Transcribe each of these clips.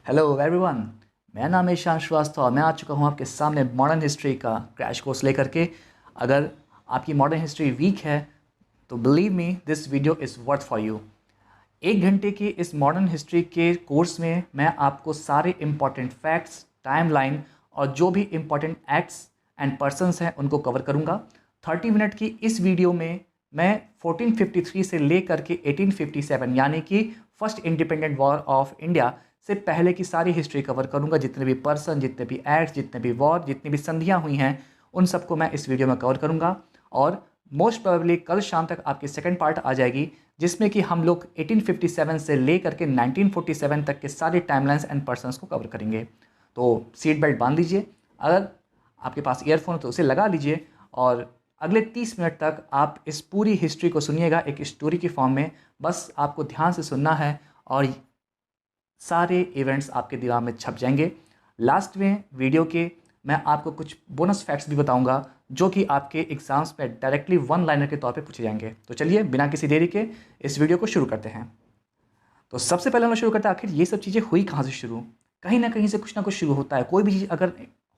Hello everyone. मेरा नाम है ईशान श्रीवास्तव और मैं आ चुका हूँ आपके सामने मॉडर्न हिस्ट्री का क्रैश कोर्स लेकर के। अगर आपकी मॉडर्न हिस्ट्री वीक है तो believe me this video is worth for you. 1 घंटे की इस मॉडर्न हिस्ट्री के कोर्स में मैं आपको सारे इम्पॉर्टेंट फैक्ट्स, टाइमलाइन और जो भी इम्पॉर्टेंट एक्ट्स एंड पर्सन्स हैं उनको कवर करूँगा। 30 मिनट की इस वीडियो में मैं 1453 से लेकर के 1857 यानी कि first independent war of India से पहले की सारी हिस्ट्री कवर करूंगा। जितने भी पर्सन, जितने भी एक्ट्स, जितने भी वॉर, जितनी भी संधियां हुई हैं उन सबको मैं इस वीडियो में कवर करूंगा। और मोस्ट प्रोबेबली कल शाम तक आपकी सेकंड पार्ट आ जाएगी जिसमें कि हम लोग 1857 से लेकर के 1947 तक के सारे टाइमलाइंस एंड पर्सनस को कवर करेंगे। तो सीट बेल्ट बांध लीजिए, अगर आपके पास ईयरफोन हो तो उसे लगा लीजिए और अगले 30 मिनट तक आप इस पूरी हिस्ट्री को सुनिएगा एक स्टोरी की फॉर्म में। बस आपको ध्यान से सुनना है और सारे इवेंट्स आपके दिमाग में छप जाएंगे। लास्ट में वीडियो के मैं आपको कुछ बोनस फैक्ट्स भी बताऊंगा जो कि आपके एग्जाम्स में डायरेक्टली वन लाइनर के तौर पे पूछे जाएंगे। तो चलिए बिना किसी देरी के इस वीडियो को शुरू करते हैं। तो सबसे पहले हम लोग शुरू करते हैं आखिर ये सब चीज़ें हुई कहाँ से शुरू। कहीं ना कहीं से कुछ ना कुछ शुरू होता है। कोई भी चीज़ अगर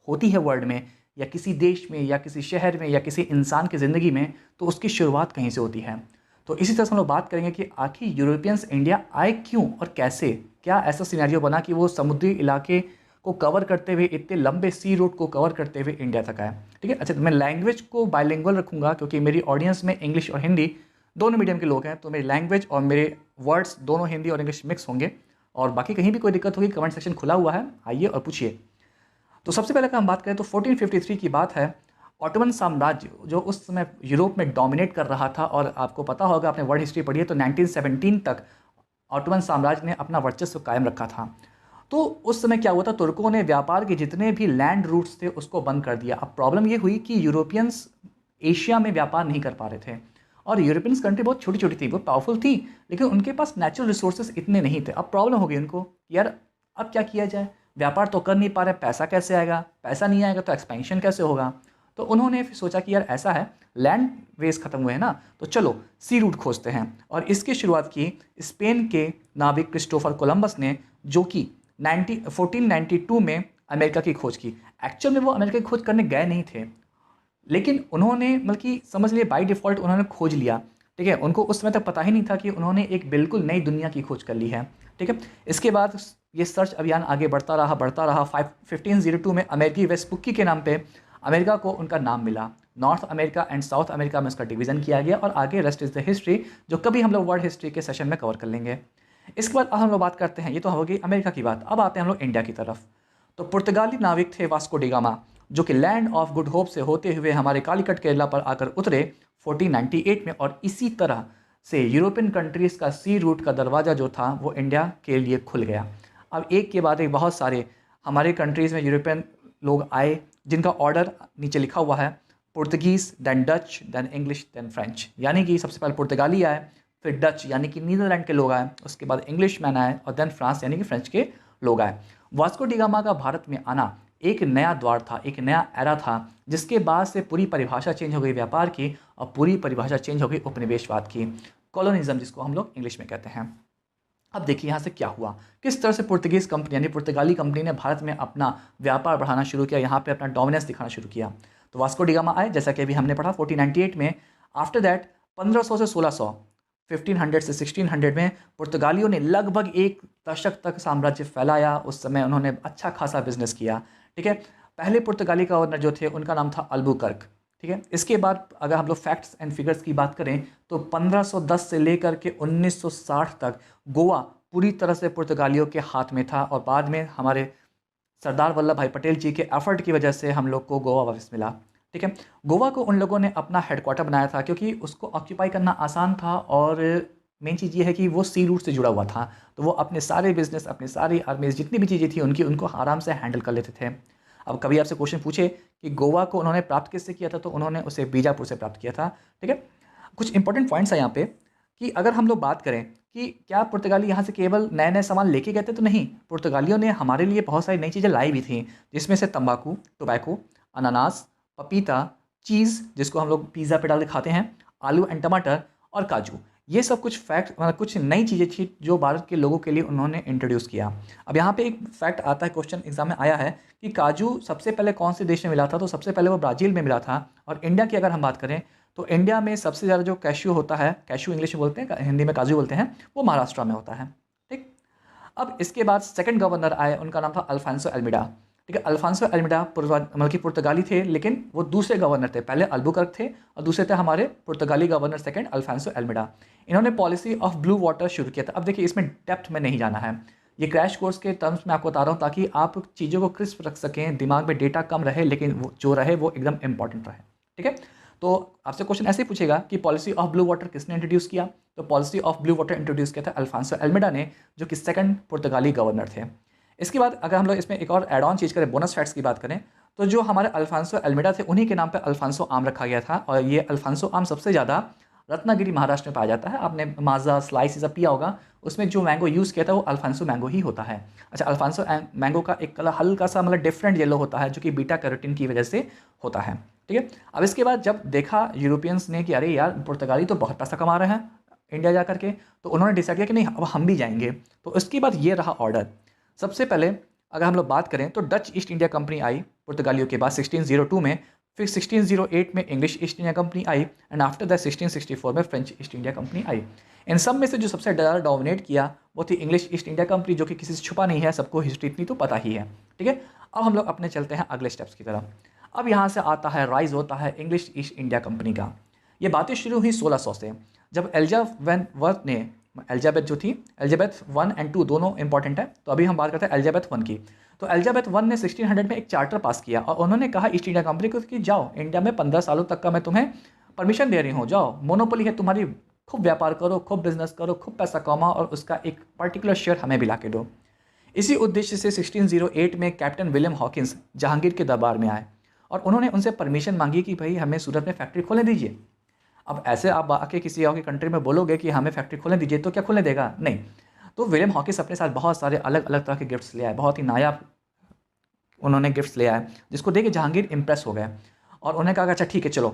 होती है वर्ल्ड में या किसी देश में या किसी शहर में या किसी इंसान की ज़िंदगी में तो उसकी शुरुआत कहीं से होती है। तो इसी तरह से हम लोग बात करेंगे कि आखिर यूरोपियंस इंडिया आए क्यों और कैसे। क्या ऐसा सिनेरियो बना कि वो समुद्री इलाके को कवर करते हुए, इतने लंबे सी रूट को कवर करते हुए इंडिया तक आए। ठीक है, अच्छा तो मैं लैंग्वेज को बाइलिंगुअल रखूंगा क्योंकि मेरी ऑडियंस में इंग्लिश और हिंदी दोनों मीडियम के लोग हैं। तो मेरी लैंग्वेज और मेरे वर्ड्स दोनों हिंदी और इंग्लिश मिक्स होंगे। और बाकी कहीं भी कोई दिक्कत होगी कमेंट सेक्शन खुला हुआ है, आइए और पूछिए। तो सबसे पहले अगर हम बात करें तो 1453 की बात है। ऑटोमन साम्राज्य जो उस समय यूरोप में डोमिनेट कर रहा था, और आपको पता होगा आपने वर्ल्ड हिस्ट्री पढ़ी है तो 1917 तक ऑटोमन साम्राज्य ने अपना वर्चस्व कायम रखा था। तो उस समय क्या हुआ था, तुर्कों ने व्यापार के जितने भी लैंड रूट्स थे उसको बंद कर दिया। अब प्रॉब्लम ये हुई कि यूरोपियंस एशिया में व्यापार नहीं कर पा रहे थे और यूरोपियंस कंट्री बहुत छोटी छोटी थी, बहुत पावरफुल थी, लेकिन उनके पास नेचुरल रिसोर्सेज इतने नहीं थे। अब प्रॉब्लम हो गई उनको, यार अब क्या किया जाए, व्यापार तो कर नहीं पा रहे, पैसा कैसे आएगा, पैसा नहीं आएगा तो एक्सपेंशन कैसे होगा। तो उन्होंने फिर सोचा कि यार ऐसा है, लैंड वेज खत्म हुए हैं ना, तो चलो सी रूट खोजते हैं। और इसकी शुरुआत की स्पेन के नाविक क्रिस्टोफर कोलंबस ने, जो कि 1492 में अमेरिका की खोज की। एक्चुअल में वो अमेरिका की खोज करने गए नहीं थे, लेकिन उन्होंने बल्कि समझ लिए बाय डिफ़ॉल्ट उन्होंने खोज लिया। ठीक है, उनको उस समय तक पता ही नहीं था कि उन्होंने एक बिल्कुल नई दुनिया की खोज कर ली है। ठीक है, इसके बाद ये सर्च अभियान आगे बढ़ता रहा। 1502 में अमेरिकी वेस्पुक्की के नाम पे अमेरिका को उनका नाम मिला। North America and south America में उसका डिवीज़न किया गया और आगे रेस्ट इज़ द हिस्ट्री, जो कभी हम लोग वर्ल्ड हिस्ट्री के सेशन में कवर कर लेंगे। इसके बाद अब हम लोग बात करते हैं, ये तो हो गई अमेरिका की बात, अब आते हैं हम लोग इंडिया की तरफ। तो पुर्तगाली नाविक थे वास्को डी गामा, जो कि लैंड ऑफ गुड होप से होते हुए हमारे कालीकट केरला पर आकर उतरे 1498 में, और इसी तरह से यूरोपियन कंट्रीज़ का सी रूट का दरवाज़ा जो था वो इंडिया के लिए खुल गया। अब एक के बाद एक बहुत सारे हमारे कंट्रीज़ में यूरोपियन लोग आए जिनका ऑर्डर नीचे लिखा हुआ है, Portuguese, then Dutch, then English, then French. यानी कि सबसे पहले पुर्तगाली आए, फिर डच यानी कि नीदरलैंड के लोग आए, उसके बाद इंग्लिश मैन आए और देन फ्रांस यानी कि फ्रेंच के लोग आए। वास्को डी गामा का भारत में आना एक नया द्वार था, एक नया एरा था, जिसके बाद से पूरी परिभाषा चेंज हो गई व्यापार की और पूरी परिभाषा चेंज हो गई उपनिवेशवाद की, कॉलोनिज्म जिसको हम लोग इंग्लिश में कहते हैं। अब देखिए यहाँ से क्या हुआ, किस तरह से पुर्तगीज़ कंपनी यानी पुर्तगाली कंपनी ने भारत में अपना व्यापार बढ़ाना शुरू किया, यहाँ पे अपना डोमिनेंस दिखाना शुरू किया। तो वास्को डी गामा आए, जैसा कि अभी हमने पढ़ा 1498 में। आफ्टर दैट 1500 से 1600, 1500 से 1600 में पुर्तगालियों ने लगभग एक दशक तक साम्राज्य फैलाया। उस समय उन्होंने अच्छा खासा बिजनेस किया। ठीक है, पहले पुर्तगाली का ओनर जो थे उनका नाम था अल्बुकर्क। ठीक है, इसके बाद अगर हम लोग फैक्ट्स एंड फिगर्स की बात करें तो 1510 से लेकर के 1960 तक गोवा पूरी तरह से पुर्तगालियों के हाथ में था, और बाद में हमारे सरदार वल्लभ भाई पटेल जी के एफर्ट की वजह से हम लोग को गोवा वापस मिला। ठीक है, गोवा को उन लोगों ने अपना हेडक्वार्टर बनाया था क्योंकि उसको ऑक्यूपाई करना आसान था, और मेन चीज़ ये है कि वो सी रूट से जुड़ा हुआ था, तो वो अपने सारे बिजनेस, अपनी सारी आर्मीज, जितनी भी चीज़ें थी उनकी, उनको आराम से हैंडल कर लेते थे। अब कभी आपसे क्वेश्चन पूछे कि गोवा को उन्होंने प्राप्त किससे किया था, तो उन्होंने उसे बीजापुर से प्राप्त किया था। ठीक है, कुछ इंपॉर्टेंट पॉइंट्स हैं यहाँ पे कि अगर हम लोग बात करें कि क्या पुर्तगाली यहाँ से केवल नए नए सामान लेके गए थे, तो नहीं, पुर्तगालियों ने हमारे लिए बहुत सारी नई चीज़ें लाई भी थी, जिसमें से तंबाकू, टोबैको, अनानास, पपीता, चीज़ जिसको हम लोग पिज़्ज़ा पे डाल के खाते हैं, आलू एंड टमाटर और काजू। ये सब कुछ फैक्ट मतलब कुछ नई चीज़ें थी जो भारत के लोगों के लिए उन्होंने इंट्रोड्यूस किया। अब यहाँ पे एक फैक्ट आता है, क्वेश्चन एग्जाम में आया है कि काजू सबसे पहले कौन से देश में मिला था, तो सबसे पहले वो ब्राज़ील में मिला था। और इंडिया की अगर हम बात करें तो इंडिया में सबसे ज़्यादा जो कैश्यू होता है, कैश्यू इंग्लिश में बोलते हैं, हिंदी में काजू बोलते हैं, वो महाराष्ट्र में होता है। ठीक। अब इसके बाद सेकंड गवर्नर आए, उनका नाम था अल्फांसो एल्मिडा। ठीक है, अल्फांसो एल्मिडा मतलब कि पुर्तगाली थे, लेकिन वो दूसरे गवर्नर थे। पहले अल्बुकर्क थे और दूसरे थे हमारे पुर्तगाली गवर्नर सेकंड अल्फांसो एल्मिडा। इन्होंने पॉलिसी ऑफ ब्लू वाटर शुरू किया था। अब देखिए इसमें डेप्थ में नहीं जाना है, ये क्रैश कोर्स के टर्म्स में आपको बता रहा हूँ ताकि आप चीज़ों को क्रिस्प रख सकें, दिमाग में डेटा कम रहे लेकिन वो जो रहे वो एकदम इंपॉर्टेंट रहे। ठीक है, तो आपसे क्वेश्चन ऐसे ही पूछेगा कि पॉलिसी ऑफ ब्लू वाटर किसने इंट्रोड्यूस किया, तो policy of blue water introduce किया था अल्फांसो एल्मिडा ने, जो कि सेकंड पुर्तगाली गवर्नर थे। इसके बाद अगर हम लोग इसमें एक और एड ऑन चीज़ करें, बोनस फैक्ट्स की बात करें, तो जो हमारे अल्फांसो एल्मिडा थे उन्हीं के नाम पे अल्फांसो आम रखा गया था। और ये अल्फांसो आम सबसे ज़्यादा रत्नागिरी महाराष्ट्र में पाया जाता है। आपने माजा स्लाइस ये सब पिया होगा, उसमें जो मैंगो यूज़ किया था वो अल्फांसो मैंगो ही होता है। अच्छा, अल्फांसो मैंगो का एक कलर हल्का सा मतलब डिफरेंट येलो होता है, जो कि बीटा कैरोटीन की वजह से होता है। ठीक है, अब इसके बाद जब देखा यूरोपियंस ने कि अरे यार पुर्तगाली तो बहुत पैसा कमा रहे हैं इंडिया जा करके, तो उन्होंने डिसाइड किया कि नहीं अब हम भी जाएंगे। तो उसके बाद ये रहा ऑर्डर। सबसे पहले अगर हम लोग बात करें तो डच ईस्ट इंडिया कंपनी आई पुर्तगालियों के बाद 1602 में, फिर 1608 में English east India company I, and after that 1664 में फ्रेंच ईस्ट इंडिया कंपनी आई। इन सब में से जो सबसे ज़्यादा डोमिनेट किया वो थी इंग्लिश ईस्ट इंडिया कंपनी, जो कि किसी से छुपा नहीं है, सबको हिस्ट्री इतनी तो पता ही है। ठीक है, अब हम लोग अपने चलते हैं अगले स्टेप्स की तरफ। अब यहाँ से आता है राइज होता है इंग्लिश ईस्ट इंडिया कंपनी का। ये बातें शुरू हुई 1600 से, जब एलिजाबेथ ने, एलिजाबेथ जो थी, एलिजाबेथ 1 और 2 दोनों इंपॉर्टेंट है, तो अभी हम बात करते हैं एलिजाबेथ 1 की। तो एलिजाबेथ 1 ने 1600 में एक चार्टर पास किया और उन्होंने कहा ईस्ट इंडिया कंपनी को कि जाओ इंडिया में 15 सालों तक का मैं तुम्हें परमिशन दे रही हूँ, जाओ मोनोपोली है तुम्हारी, खूब व्यापार करो, खूब बिजनेस करो, खूब पैसा कमाओ और उसका एक पर्टिकुलर शेयर हमें भी ला के दो। इसी उद्देश्य से 1608 में कैप्टन विलियम हॉकिंस जहांगीर के दरबार में आए और उन्होंने उनसे परमिशन मांगी कि भाई हमें सूरत में फैक्ट्री खोलने दीजिए। अब ऐसे आप आके किसी और की कंट्री में बोलोगे कि हमें फैक्ट्री खोलने दीजिए तो क्या खोलने देगा? नहीं। तो विलियम हॉकिंस अपने साथ बहुत सारे अलग अलग तरह के गिफ्ट्स ले आए, बहुत ही नायाब उन्होंने गिफ्ट्स ले आए, जिसको देख के जहांगीर इंप्रेस हो गए और उन्हें कहा अच्छा ठीक है चलो,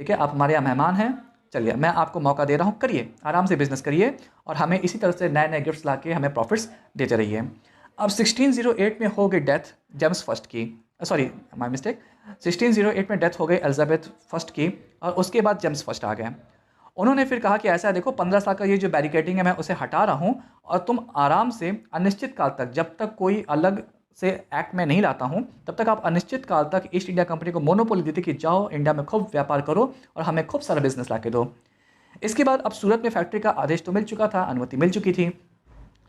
ठीक है आप हमारे यहाँ मेहमान हैं, चलिए मैं आपको मौका दे रहा हूँ, करिए आराम से बिजनेस करिए और हमें इसी तरह से नए नए गिफ्ट्स ला के हमें प्रॉफिट्स देते रहिए। अब 1608 में हो गई डेथ जेम्स फर्स्ट की, सॉरी माय मिस्टेक, 1608 में डेथ हो गई एलिजाबेथ फर्स्ट की और उसके बाद जेम्स फर्स्ट आ गए। उन्होंने फिर कहा कि ऐसा देखो 15 साल का ये जो बैरिकेडिंग है मैं उसे हटा रहा हूँ और तुम आराम से अनिश्चित काल तक, जब तक कोई अलग से एक्ट में नहीं लाता हूँ तब तक आप अनिश्चित काल तक ईस्ट इंडिया कंपनी को मोनोपोली देते कि जाओ इंडिया में खूब व्यापार करो और हमें खूब सारा बिजनेस ला के दो। इसके बाद अब सूरत में फैक्ट्री का आदेश तो मिल चुका था, अनुमति मिल चुकी थी,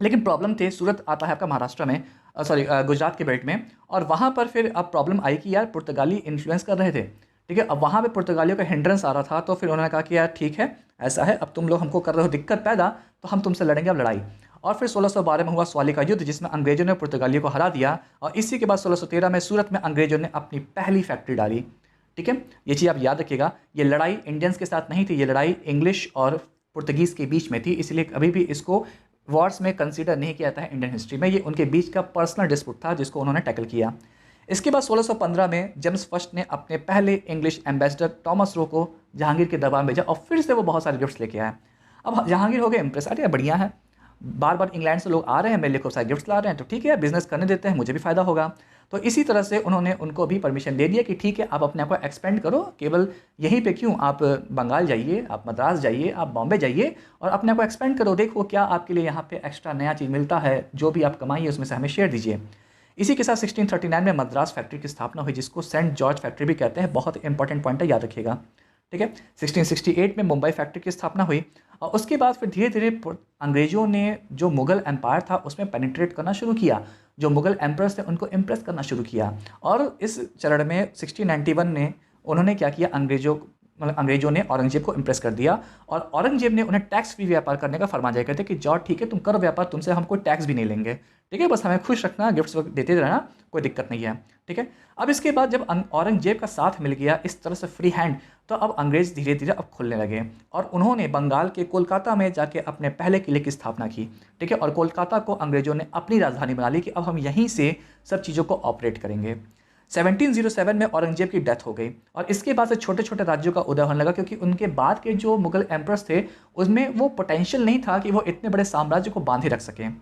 लेकिन प्रॉब्लम थे, सूरत आता है आपका महाराष्ट्र में, सॉरी गुजरात के बेल्ट में, और वहाँ पर फिर अब प्रॉब्लम आई कि यार पुर्तगाली इन्फ्लुएंस कर रहे थे। ठीक है, अब वहाँ पे पुर्तगालियों का हिंड्रेंस आ रहा था, तो फिर उन्होंने कहा कि यार ठीक है ऐसा है, अब तुम लोग हमको कर रहे हो दिक्कत पैदा, तो हम तुमसे लड़ेंगे अब लड़ाई। और फिर 1612 में हुआ स्वाली का युद्ध, जिसमें अंग्रेजों ने पुर्तगालियों को हरा दिया और इसी के बाद 1613 में सूरत में अंग्रेजों ने अपनी पहली फैक्ट्री डाली। ठीक है, ये चीज़ आप याद रखिएगा, ये लड़ाई इंडियंस के साथ नहीं थी, ये लड़ाई इंग्लिश और पुर्तगीज़ के बीच में थी, इसलिए कभी भी इसको वॉर्स में कंसीडर नहीं किया जाता है इंडियन हिस्ट्री में, ये उनके बीच का पर्सनल डिस्प्यूट था जिसको उन्होंने टैकल किया। इसके बाद 1615 में जेम्स फर्स्ट ने अपने पहले इंग्लिश एम्बेसडर टॉमस रो को जहांगीर के दरबार में भेजा और फिर से वो बहुत सारे गिफ्ट्स लेके आए। अब जहांगीर हो गए इंप्रेस, अरे बढ़िया है, बार बार इंग्लैंड से लोग आ रहे हैं, मेरे लिए खूब सारे गिफ्ट्स ला रहे हैं, तो ठीक है बिजनेस करने देते हैं, मुझे भी फ़ायदा होगा। तो इसी तरह से उन्होंने उनको भी परमिशन दे दिया कि ठीक है आप अपने आप को एक्सपेंड करो, केवल यहीं पे क्यों, आप बंगाल जाइए, आप मद्रास जाइए, आप बॉम्बे जाइए और अपने आप को एक्सपेंड करो, देखो क्या आपके लिए यहाँ पे एक्स्ट्रा नया चीज़ मिलता है, जो भी आप कमाइए उसमें से हमें शेयर दीजिए। इसी के साथ 1639 में मद्रास फैक्ट्री की स्थापना हुई, जिसको सेंट जॉर्ज फैक्ट्री भी कहते हैं, बहुत इंपॉर्टेंट पॉइंट है, याद रखिएगा। ठीक है, 1668 में मुंबई फैक्ट्री की स्थापना हुई और उसके बाद फिर धीरे धीरे अंग्रेजों ने जो मुगल एम्पायर था उसमें पेनिट्रेट करना शुरू किया, जो मुगल एम्परर्स थे उनको इम्प्रेस करना शुरू किया। और इस चरण में 1691 में उन्होंने क्या किया, अंग्रेजों ने औरंगजेब को इम्प्रेस कर दिया और औरंगजेब ने उन्हें टैक्स फ्री व्यापार करने का फरमान जारी कर दिया कि जाओ ठीक है तुम करो व्यापार, तुमसे हम कोई टैक्स भी नहीं लेंगे, ठीक है बस हमें खुश रखना, गिफ्ट्स देते रहना, कोई दिक्कत नहीं है। ठीक है, अब इसके बाद जब औरंगजेब का साथ मिल गया इस तरह से फ्री हैंड, तो अब अंग्रेज धीरे धीरे अब खुलने लगे और उन्होंने बंगाल के कोलकाता में जाके अपने पहले किले की स्थापना की। ठीक है, और कोलकाता को अंग्रेजों ने अपनी राजधानी बना ली कि अब हम यहीं से सब चीज़ों को ऑपरेट करेंगे। 1707 में औरंगजेब की डेथ हो गई और इसके बाद से छोटे छोटे राज्यों का उदय होने लगा, क्योंकि उनके बाद के जो मुगल एम्परर्स थे उसमें वो पोटेंशियल नहीं था कि वो इतने बड़े साम्राज्य को बांधे रख सकें।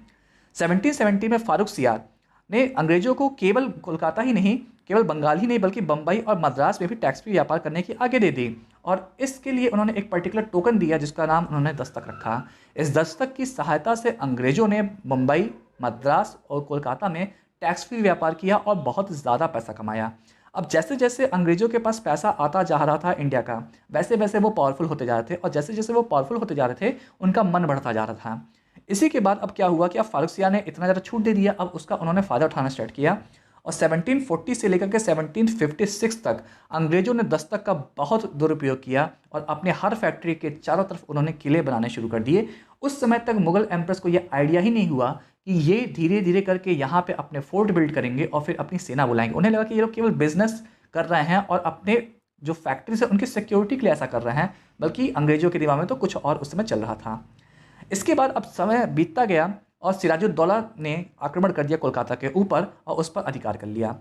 1770 में फारूक सियार ने अंग्रेजों को केवल कोलकाता ही नहीं, केवल बंगाल ही नहीं, बल्कि बम्बई और मद्रास में भी टैक्स फ्री व्यापार करने की आगे दे दी। और इसके लिए उन्होंने एक पर्टिकुलर टोकन दिया जिसका नाम उन्होंने दस्तक रखा। इस दस्तक की सहायता से अंग्रेजों ने मुंबई, मद्रास और कोलकाता में टैक्स फ्री व्यापार किया और बहुत ज़्यादा पैसा कमाया। अब जैसे जैसे अंग्रेजों के पास पैसा आता जा रहा था इंडिया का, वैसे वैसे वो पावरफुल होते जा रहे थे और जैसे जैसे वो पावरफुल होते जा रहे थे उनका मन बढ़ता जा रहा था। इसी के बाद अब क्या हुआ कि अब फारूक सियार ने इतना ज़्यादा छूट दे दिया, अब उसका उन्होंने फ़ायदा उठाना स्टार्ट किया और 1740 से लेकर के 1756 तक अंग्रेजों ने दस्तक का बहुत दुरुपयोग किया और अपने हर फैक्ट्री के चारों तरफ उन्होंने किले बनाने शुरू कर दिए। उस समय तक मुगल एम्प्रेस को यह आइडिया ही नहीं हुआ कि ये धीरे धीरे करके यहाँ पे अपने फोर्ट बिल्ड करेंगे और फिर अपनी सेना बुलाएंगे। उन्हें लगा कि ये लोग केवल बिजनेस कर रहे हैं और अपने जो फैक्ट्रीज है उनकी सिक्योरिटी के लिए ऐसा कर रहे हैं, बल्कि अंग्रेजों के दिमाग में तो कुछ और उस समय चल रहा था। इसके बाद अब समय बीतता गया और सिराजुद्दौला ने आक्रमण कर दिया कोलकाता के ऊपर और उस पर अधिकार कर लिया।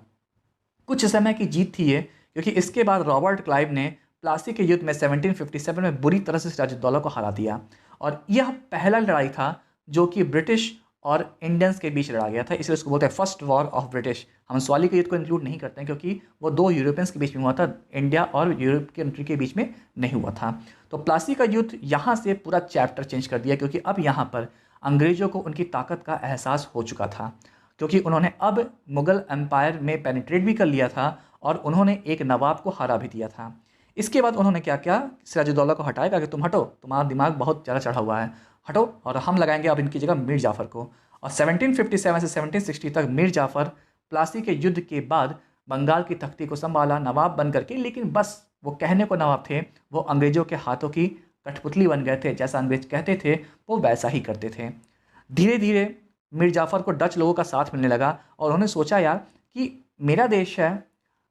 कुछ समय की जीत थी ये, क्योंकि इसके बाद रॉबर्ट क्लाइव ने प्लासी के युद्ध में 1757 में बुरी तरह से सिराजुद्दौला को हरा दिया और यह पहला लड़ाई था जो कि ब्रिटिश और इंडियंस के बीच लड़ा गया था, इसलिए उसको बोलते हैं फर्स्ट वॉर ऑफ ब्रिटिश। हम सवाली के युद्ध को इंक्लूड नहीं करते हैं क्योंकि वो दो यूरोपियंस के बीच में हुआ था, इंडिया और यूरोप की कंट्री के बीच में नहीं हुआ था। तो प्लासी का युद्ध यहाँ से पूरा चैप्टर चेंज कर दिया, क्योंकि अब यहाँ पर अंग्रेज़ों को उनकी ताकत का एहसास हो चुका था, क्योंकि उन्होंने अब मुग़ल एम्पायर में पेनिट्रेट भी कर लिया था और उन्होंने एक नवाब को हरा भी दिया था। इसके बाद उन्होंने क्या किया, सिराजुद्दौला को हटाएगा कि तुम हटो, तुम्हारा दिमाग बहुत ज़्यादा चढ़ा हुआ है, हटो, और हम लगाएंगे अब इनकी जगह मीर जाफ़र को। और 1757 से 1760 तक मीर जाफ़र प्लासी के युद्ध के बाद बंगाल की तख्ती को संभाला नवाब बन करके, लेकिन बस वो कहने को नवाब थे, वो अंग्रेज़ों के हाथों की कठपुतली बन गए थे। जैसा अंग्रेज कहते थे वो वैसा ही करते थे। धीरे धीरे मीर जाफ़र को डच लोगों का साथ मिलने लगा और उन्होंने सोचा यार कि मेरा देश है,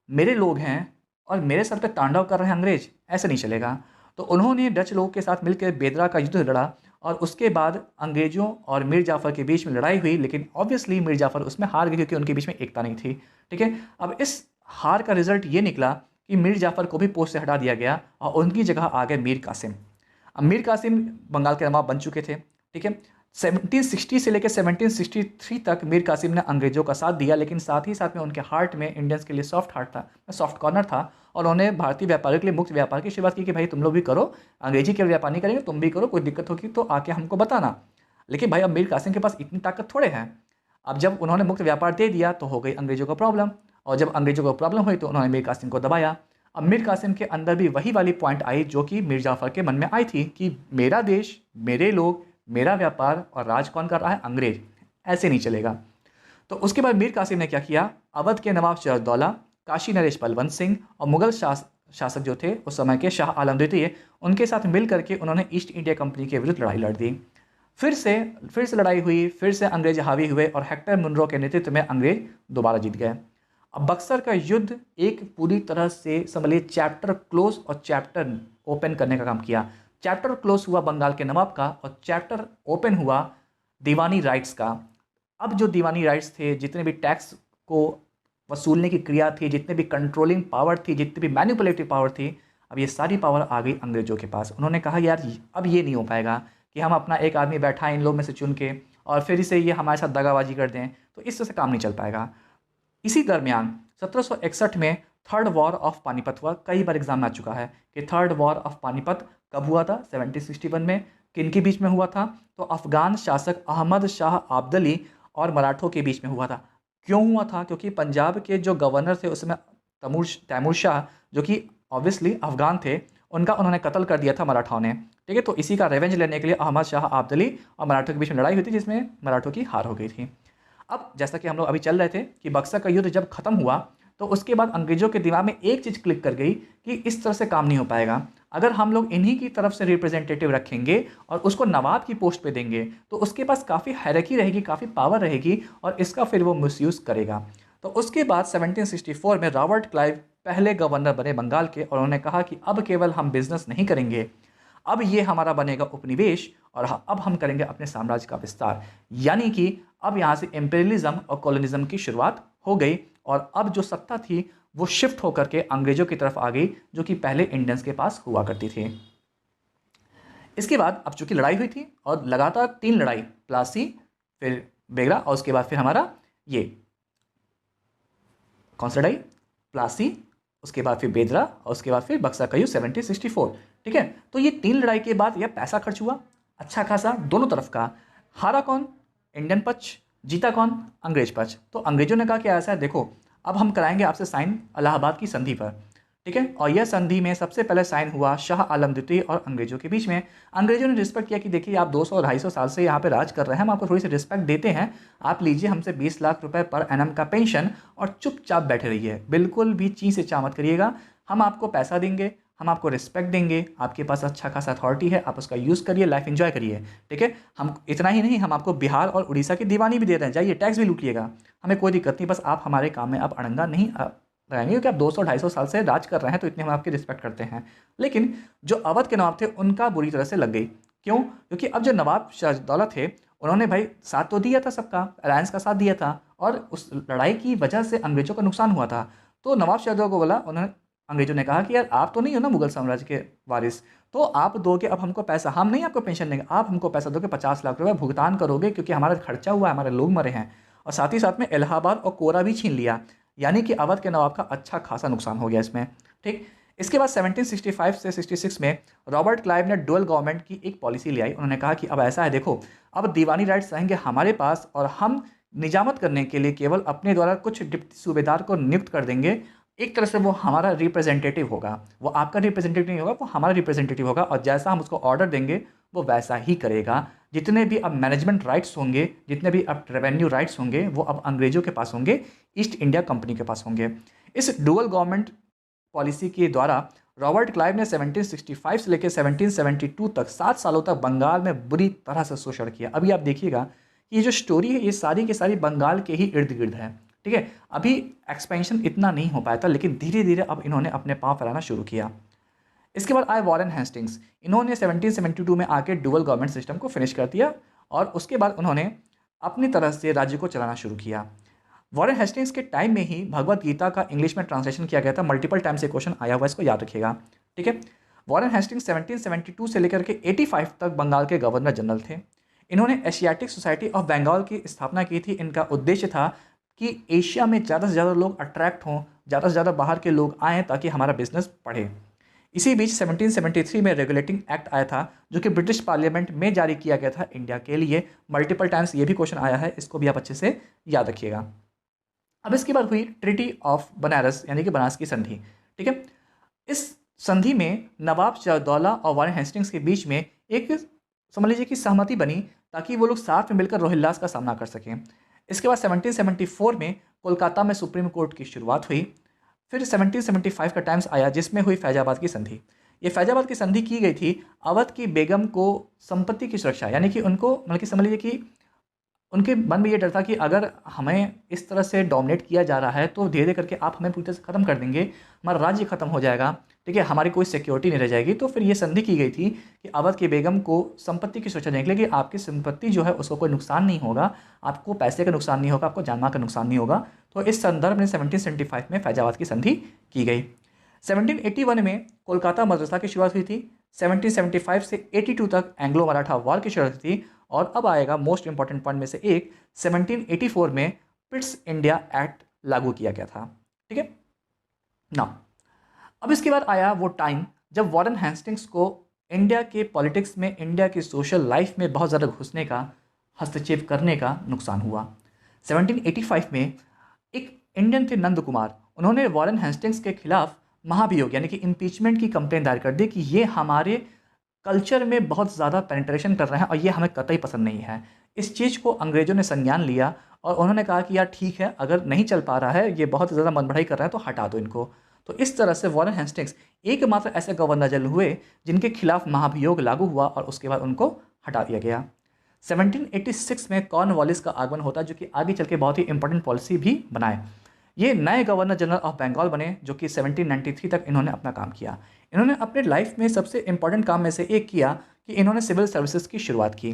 मेरे लोग हैं और मेरे सर पे तांडव कर रहे हैं अंग्रेज, ऐसे नहीं चलेगा। तो उन्होंने डच लोगों के साथ मिलकर बेदरा का युद्ध लड़ा और उसके बाद अंग्रेज़ों और मीर जाफ़र के बीच में लड़ाई हुई, लेकिन ऑब्वियसली मीर जाफ़र उसमें हार गए क्योंकि उनके बीच में एकता नहीं थी। ठीक है, अब इस हार का रिजल्ट ये निकला कि मीर जाफ़र को भी पोस्ट से हटा दिया गया और उनकी जगह आ गए मीर कासिम। अब मीर कासिम बंगाल के नवाब बन चुके थे। ठीक है, 1760 से लेकर 1763 तक मीर कासिम ने अंग्रेज़ों का साथ दिया, लेकिन साथ ही साथ में उनके हार्ट में इंडियंस के लिए सॉफ्ट हार्ट था, सॉफ्ट कॉर्नर था और उन्होंने भारतीय व्यापारियों के लिए मुक्त व्यापार की शुरुआत की कि भाई तुम लोग भी करो, अंग्रेजी केवल व्यापार नहीं करेंगे, तुम भी करो, कोई दिक्कत होगी तो आके हमको बताना। लेकिन भाई अब मीर कासिम के पास इतनी ताकत थोड़े हैं। अब जब उन्होंने मुक्त व्यापार दे दिया तो हो गई अंग्रेज़ों को प्रॉब्लम, और जब अंग्रेज़ों को प्रॉब्लम हुई तो उन्होंने मीर कासिम को दबाया। अब मीर कासिम के अंदर भी वही वाली पॉइंट आई जो कि मीर जाफ़र के मन में आई थी कि मेरा देश, मेरे लोग, मेरा व्यापार और राज कौन कर रहा है, अंग्रेज, ऐसे नहीं चलेगा। तो उसके बाद मीर कासिम ने क्या किया, अवध के नवाब सिराजुद्दौला, काशी नरेश बलवंत सिंह और मुगल शासक जो थे उस समय के शाह आलम द्वितीय, उनके साथ मिल करके उन्होंने ईस्ट इंडिया कंपनी के विरुद्ध लड़ाई लड़ दी। फिर से लड़ाई हुई, फिर से अंग्रेज हावी हुए और हेक्टर मुनरो के नेतृत्व में अंग्रेज दोबारा जीत गए। अब बक्सर का युद्ध एक पूरी तरह से समझिए चैप्टर क्लोज और चैप्टर ओपन करने का काम किया। चैप्टर क्लोज हुआ बंगाल के नवाब का और चैप्टर ओपन हुआ दीवानी राइट्स का। अब जो दीवानी राइट्स थे, जितने भी टैक्स को वसूलने की क्रिया थी, जितने भी कंट्रोलिंग पावर थी, जितनी भी मैनिपुलेटिव पावर थी, अब ये सारी पावर आ गई अंग्रेज़ों के पास। उन्होंने कहा यार अब ये नहीं हो पाएगा कि हम अपना एक आदमी बैठा इन लोग में से चुन के और फिर से ये हमारे साथ दगाबाजी कर दें, तो इस तरह से काम नहीं चल पाएगा। इसी दरमियान 1761 में थर्ड वॉर ऑफ पानीपत हुआ। कई बार एग्जाम में आ चुका है कि थर्ड वॉर ऑफ पानीपत कब हुआ था, 1761 में। किन के बीच में हुआ था, तो अफ़गान शासक अहमद शाह आब्दली और मराठों के बीच में हुआ था। क्यों हुआ था, क्योंकि पंजाब के जो गवर्नर थे उसमें तैमूर शाह, जो कि ऑब्वियसली अफ़गान थे, उनका उन्होंने कत्ल कर दिया था मराठाओं ने। ठीक है, तो इसी का रेवेंज लेने के लिए अहमद शाह आब्दली और मराठों के बीच में लड़ाई हुई थी, जिसमें मराठों की हार हो गई थी। अब जैसा कि हम लोग अभी चल रहे थे कि बक्सर का युद्ध जब खत्म हुआ तो उसके बाद अंग्रेज़ों के दिमाग में एक चीज़ क्लिक कर गई कि इस तरह से काम नहीं हो पाएगा। अगर हम लोग इन्हीं की तरफ से रिप्रेजेंटेटिव रखेंगे और उसको नवाब की पोस्ट पे देंगे तो उसके पास काफ़ी हायरार्की रहेगी, काफ़ी पावर रहेगी और इसका फिर वो मिसयूज़ करेगा। तो उसके बाद 1764 में रॉबर्ट क्लाइव पहले गवर्नर बने बंगाल के और उन्होंने कहा कि अब केवल हम बिजनेस नहीं करेंगे, अब ये हमारा बनेगा उपनिवेश और अब हम करेंगे अपने साम्राज्य का विस्तार। यानी कि अब यहाँ से इम्पेरियलिज्म और कॉलोनिज्म की शुरुआत हो गई और अब जो सत्ता थी वो शिफ्ट होकर के अंग्रेजों की तरफ आ गई, जो कि पहले इंडियंस के पास हुआ करती थी। इसके बाद अब चूंकि लड़ाई हुई थी और लगातार 3 लड़ाई, प्लासी, फिर बेगरा और उसके बाद फिर हमारा ये कौन सा लड़ाई, प्लासी, उसके बाद फिर बेदरा और उसके बाद फिर बक्सर का युद्ध 1764। ठीक है, तो ये 3 लड़ाई के बाद यह पैसा खर्च हुआ अच्छा खासा दोनों तरफ का। हारा कौन, इंडियन पक्ष, जीता कौन, अंग्रेज पक्ष। तो अंग्रेजों ने कहा कि ऐसा है, देखो अब हम कराएंगे आपसे साइन इलाहाबाद की संधि पर। ठीक है, और यह संधि में सबसे पहले साइन हुआ शाह आलम द्वितीय और अंग्रेजों के बीच में। अंग्रेजों ने रिस्पेक्ट किया कि देखिए आप 200-250 साल से यहाँ पे राज कर रहे हैं, हम आपको थोड़ी सी रिस्पेक्ट देते हैं, आप लीजिए हमसे 20 लाख रुपए पर एनम का पेंशन और चुपचाप बैठे रहिए, बिल्कुल भी ची से चा मत करिएगा, हम आपको पैसा देंगे, हम आपको रिस्पेक्ट देंगे, आपके पास अच्छा खासा अथॉरिटी है, आप उसका यूज़ करिए, लाइफ एंजॉय करिए। ठीक है, हम इतना ही नहीं, हम आपको बिहार और उड़ीसा की दीवानी भी दे रहे हैं, जाइए टैक्स भी लूटिएगा, हमें कोई दिक्कत नहीं, बस आप हमारे काम में आप अड़ंगा नहीं रहेंगे, क्योंकि आप 200-250 साल से राज कर रहे हैं तो इतने हम आपकी रिस्पेक्ट करते हैं। लेकिन जो अवध के नवाब थे उनका बुरी तरह से लग गई। क्यों? क्योंकि अब जो नवाब शाहदौला थे उन्होंने भाई साथ तो दिया था, सबका अलायंस का साथ दिया था, और उस लड़ाई की वजह से अंग्रेजों का नुकसान हुआ था। तो नवाब शाहदौला को बोला, उन्होंने अंग्रेजों ने कहा कि यार आप तो नहीं हो ना मुगल साम्राज्य के वारिस, तो आप दोगे अब हमको पैसा, हम नहीं आपको पेंशन देंगे, आप हमको पैसा दोगे, 50 लाख रुपए भुगतान करोगे, क्योंकि हमारा खर्चा हुआ है, हमारे लोग मरे हैं, और साथ ही साथ में इलाहाबाद और कोरा भी छीन लिया। यानी कि अवध के नवाब का अच्छा खासा नुकसान हो गया इसमें। ठीक, इसके बाद 1765 से 66 में रॉबर्ट क्लाइव ने डुअल गवर्नमेंट की एक पॉलिसी ले आई। उन्होंने कहा कि अब ऐसा है, देखो अब दीवानी राइट्स रहेंगे हमारे पास और हम निजामत करने के लिए केवल अपने द्वारा कुछ डिप्टी सूबेदार को नियुक्त कर देंगे। एक तरह से वो हमारा रिप्रेजेंटेटिव होगा, वो आपका रिप्रेजेंटेटिव नहीं होगा, वो हमारा रिप्रेजेंटेटिव होगा, और जैसा हम उसको ऑर्डर देंगे वो वैसा ही करेगा। जितने भी अब मैनेजमेंट राइट्स होंगे, जितने भी अब रेवेन्यू राइट्स होंगे, वो अब अंग्रेजों के पास होंगे, ईस्ट इंडिया कंपनी के पास होंगे। इस डुअल गवर्नमेंट पॉलिसी के द्वारा रॉबर्ट क्लाइव ने 1765 से लेकर 1772 तक 7 सालों तक बंगाल में बुरी तरह से शोषण किया। अभी आप देखिएगा कि ये जो स्टोरी है ये सारी की सारी बंगाल के ही इर्द गिर्द है। ठीक है, अभी एक्सपेंशन इतना नहीं हो पाया था, लेकिन धीरे धीरे अब इन्होंने अपने पाँव फैलाना शुरू किया। इसके बाद आए वॉरेन हेस्टिंग्स। इन्होंने 1772 में आके डुअल गवर्नमेंट सिस्टम को फिनिश कर दिया और उसके बाद उन्होंने अपनी तरह से राज्य को चलाना शुरू किया। वॉरेन हेस्टिंग्स के टाइम में ही भगवत गीता का इंग्लिश में ट्रांसलेशन किया गया था। मल्टीपल टाइम से क्वेश्चन आया हुआ, इसको याद रखिएगा। ठीक है, वॉरेन हेस्टिंग्स 1772 से लेकर के 85 तक बंगाल के गवर्नर जनरल थे। इन्होंने एशियाटिक सोसाइटी ऑफ बंगाल की स्थापना की थी। इनका उद्देश्य था कि एशिया में ज़्यादा से ज़्यादा लोग अट्रैक्ट हों, ज़्यादा से ज़्यादा बाहर के लोग आएँ ताकि हमारा बिजनेस बढ़े। इसी बीच 1773 में रेगुलेटिंग एक्ट आया था, जो कि ब्रिटिश पार्लियामेंट में जारी किया गया था इंडिया के लिए। मल्टीपल टाइम्स ये भी क्वेश्चन आया है, इसको भी आप अच्छे से याद रखिएगा। अब इसके बाद हुई ट्रिटी ऑफ बनारस, यानी कि बनारस की संधि। ठीक है, इस संधि में नवाब शाहदौला और वॉरेन हेस्टिंग्स के बीच में एक समझ लीजिए कि सहमति बनी ताकि वो लोग साथ में मिलकर रोहिल्लास का सामना कर सकें। इसके बाद 1774 में कोलकाता में सुप्रीम कोर्ट की शुरुआत हुई। फिर 1775 का टाइम्स आया जिसमें हुई फैजाबाद की संधि। ये फैजाबाद की संधि की गई थी अवध की बेगम को संपत्ति की सुरक्षा, यानी कि उनको मतलब कि समझ लीजिए कि उनके मन में ये डर था कि अगर हमें इस तरह से डोमिनेट किया जा रहा है तो धीरे धीरे करके आप हमें पूरी तरह से ख़त्म कर देंगे, हमारा राज्य खत्म हो जाएगा। ठीक है, हमारी कोई सिक्योरिटी नहीं रह जाएगी। तो फिर ये संधि की गई थी कि अवध की बेगम को संपत्ति की सुरक्षा देने के लिए कि आपकी संपत्ति जो है उसको कोई नुकसान नहीं होगा, आपको पैसे का नुकसान नहीं होगा, आपको जानमाल का नुकसान नहीं होगा। तो इस संदर्भ में 1775 में फैजाबाद की संधि की गई। 1781 में कोलकाता मदरसा की शुरुआत हुई थी। 1775 से 82 तक एंग्लो मराठा वॉर की शुरुआत थी। और अब आएगा मोस्ट इंपॉर्टेंट पॉइंट में से एक, 1784 में पिट्स इंडिया एक्ट लागू किया गया था। ठीक है ना, अब इसके बाद आया वो टाइम जब वॉरेन हेस्टिंग्स को इंडिया के पॉलिटिक्स में, इंडिया की सोशल लाइफ में बहुत ज़्यादा घुसने का, हस्तक्षेप करने का नुकसान हुआ। 1785 में एक इंडियन थे नंद कुमार, उन्होंने वॉरेन हेस्टिंग्स के खिलाफ महाभियोग यानी कि इम्पीचमेंट की कंप्लेन दायर कर दी कि ये हमारे कल्चर में बहुत ज़्यादा पेनिट्रेशन कर रहे हैं और ये हमें कतई पसंद नहीं है। इस चीज़ को अंग्रेज़ों ने संज्ञान लिया और उन्होंने कहा कि यार ठीक है, अगर नहीं चल पा रहा है, ये बहुत ज़्यादा मनबढ़ाई कर रहा है, तो हटा दो इनको। तो इस तरह से वॉरेन हेस्टिंग्स एकमात्र ऐसे गवर्नर जनरल हुए जिनके खिलाफ महाभियोग लागू हुआ और उसके बाद उनको हटा दिया गया। 1786 में कॉर्नवालिस का आगमन होता है, जो कि आगे चल के बहुत ही इंपॉर्टेंट पॉलिसी भी बनाए। ये नए गवर्नर जनरल ऑफ बंगाल बने, जो कि 1793 तक इन्होंने अपना काम किया। इन्होंने अपने लाइफ में सबसे इंपॉर्टेंट काम में से एक किया कि इन्होंने सिविल सर्विसेज की शुरुआत की।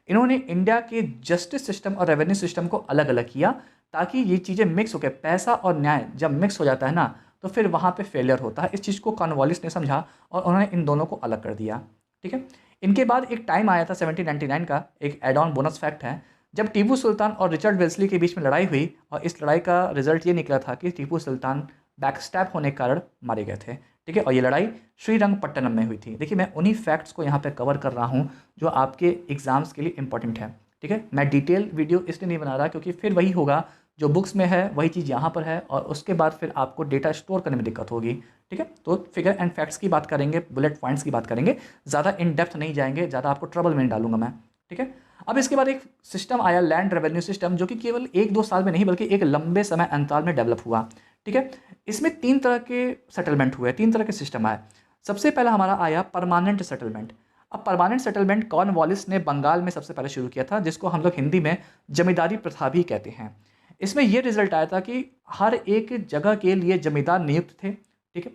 इन्होंने इंडिया के जस्टिस सिस्टम और रेवेन्यू सिस्टम को अलग अलग किया ताकि ये चीज़ें मिक्स हो गए। पैसा और न्याय जब मिक्स हो जाता है ना, तो फिर वहाँ पे फेलियर होता है। इस चीज़ को कॉर्नवालिस ने समझा और उन्होंने इन दोनों को अलग कर दिया। ठीक है, इनके बाद एक टाइम आया था 1799 का, एक एड ऑन बोनस फैक्ट है, जब टीपू सुल्तान और रिचर्ड वेल्सली के बीच में लड़ाई हुई और इस लड़ाई का रिजल्ट ये निकला था कि टीपू सुल्तान बैकस्टैप होने के कारण मारे गए थे। ठीक है, और ये लड़ाई श्रीरंगपट्टनम में हुई थी। देखिए, मैं उन्हीं फैक्ट्स को यहाँ पे कवर कर रहा हूँ जो आपके एग्जाम्स के लिए इंपॉर्टेंट है। ठीक है, मैं डिटेल वीडियो इसलिए नहीं बना रहा क्योंकि फिर वही होगा जो बुक्स में है, वही चीज़ यहाँ पर है, और उसके बाद फिर आपको डेटा स्टोर करने में दिक्कत होगी। ठीक है, तो फिगर एंड फैक्ट्स की बात करेंगे, बुलेट पॉइंट्स की बात करेंगे, ज़्यादा इन डेप्थ नहीं जाएंगे, ज़्यादा आपको ट्रबल में नहीं डालूंगा मैं। ठीक है, अब इसके बाद एक सिस्टम आया लैंड रेवेन्यू सिस्टम, जो कि केवल 1-2 साल में नहीं बल्कि एक लंबे समय अंतराल में डेवलप हुआ। ठीक है, इसमें 3 तरह के सेटलमेंट हुए, 3 तरह के सिस्टम आए। सबसे पहला हमारा आया परमानेंट सेटलमेंट। अब परमानेंट सेटलमेंट कॉर्नवालिस ने बंगाल में सबसे पहले शुरू किया था, जिसको हम लोग हिंदी में जमींदारी प्रथा भी कहते हैं। इसमें यह रिजल्ट आया था कि हर एक जगह के लिए जमींदार नियुक्त थे। ठीक है,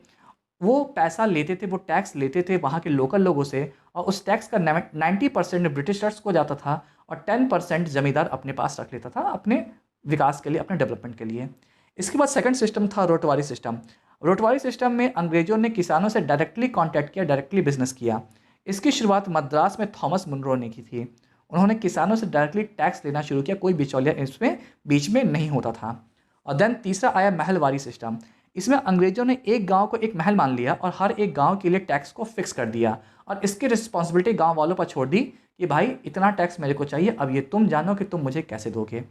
वो पैसा लेते थे, वो टैक्स लेते थे वहाँ के लोकल लोगों से, और उस टैक्स का 90% ब्रिटिशर्स को जाता था और 10% जमींदार अपने पास रख लेता था अपने विकास के लिए, अपने डेवलपमेंट के लिए। इसके बाद सेकंड सिस्टम था रोटवारी सिस्टम। रोटवारी सिस्टम में अंग्रेजों ने किसानों से डायरेक्टली कांटेक्ट किया, डायरेक्टली बिजनेस किया। इसकी शुरुआत मद्रास में थॉमस मुनरो ने की थी। उन्होंने किसानों से डायरेक्टली टैक्स लेना शुरू किया, कोई बिचौलिया इसमें बीच में नहीं होता था। और देन तीसरा आया महलवारी सिस्टम। इसमें अंग्रेजों ने एक गांव को एक महल मान लिया और हर एक गांव के लिए टैक्स को फिक्स कर दिया, और इसकी रिस्पॉन्सिबिलिटी गांव वालों पर छोड़ दी कि भाई इतना टैक्स मेरे को चाहिए, अब ये तुम जानो कि तुम मुझे कैसे दोगे।